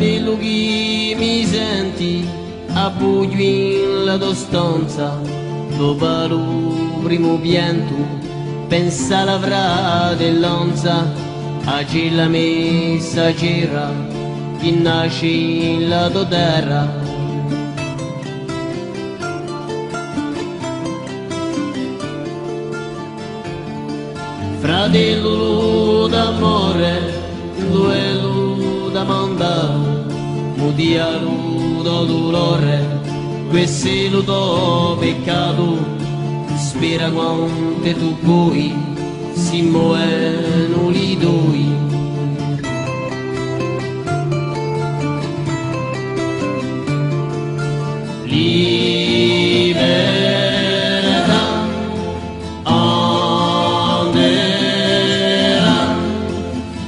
Fratello chi mi senti, appoggio in la tua stanza, dopo il primo pianto, pensa alla fratellanza, a quella messaggera che nasce in la tua terra. Fratello d'amore, duello da mandare, mudialo da dolore, questo è il tuo peccato, spera quanto tu puoi, si muovono li due. Libertà, andera,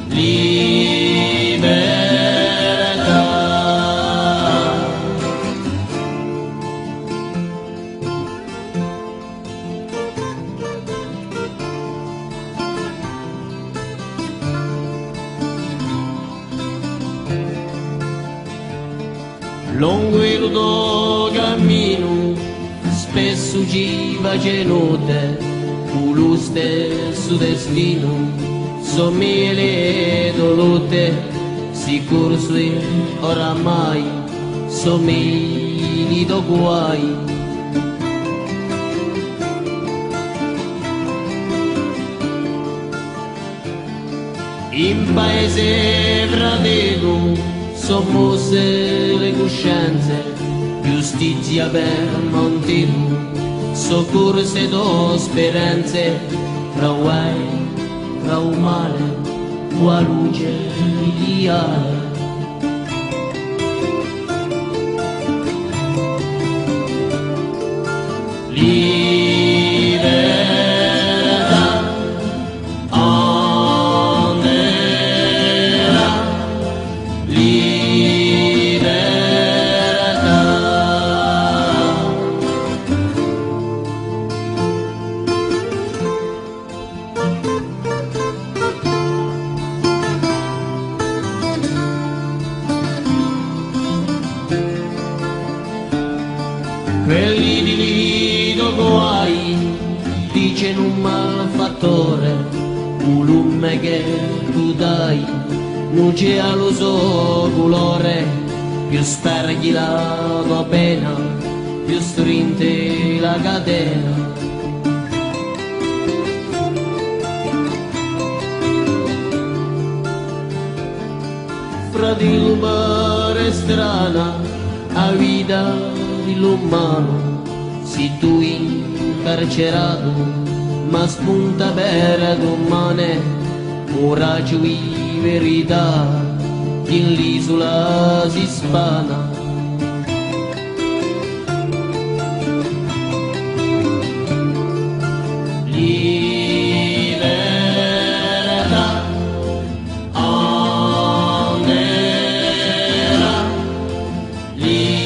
libertà. Lungo il tuo cammino spesso ci face notte, con lo stesso destino, sommele dolute, sicuro se oramai somigli do guai. In paese fratello sommo se le coscienze, giustizia per montino, soccorso e do speranze, fra guai, fra un male, tua luce ideale. Libertà, andera, libertà. Quelli di Lido guai dice un malfattore, un lume che tu dai non c'è lo suo colore, più sperghi la tua pena, più stringe la catena. Fratello pare strana, a vita dell'umano, si tu incarcerato, ma spunta per domani, un raggio di verità, che in l'isola si spana. Libertà, andera, libertà.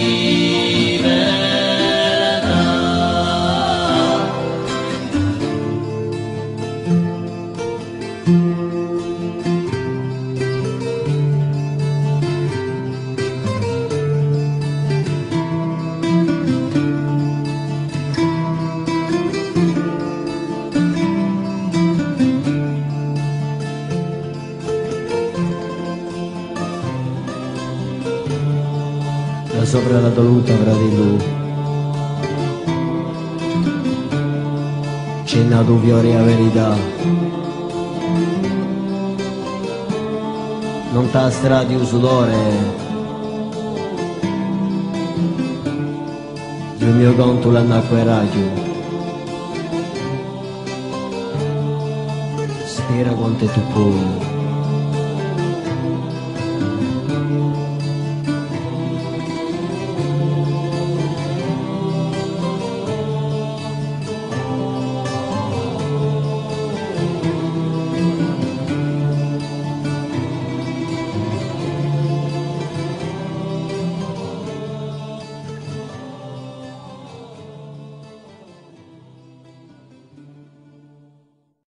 Da sopra la voluta fratello, c'è nato fiore a verità, non t'ha strati un sudore, il mio conto l'hanno acquerato, spera quanto tu puoi.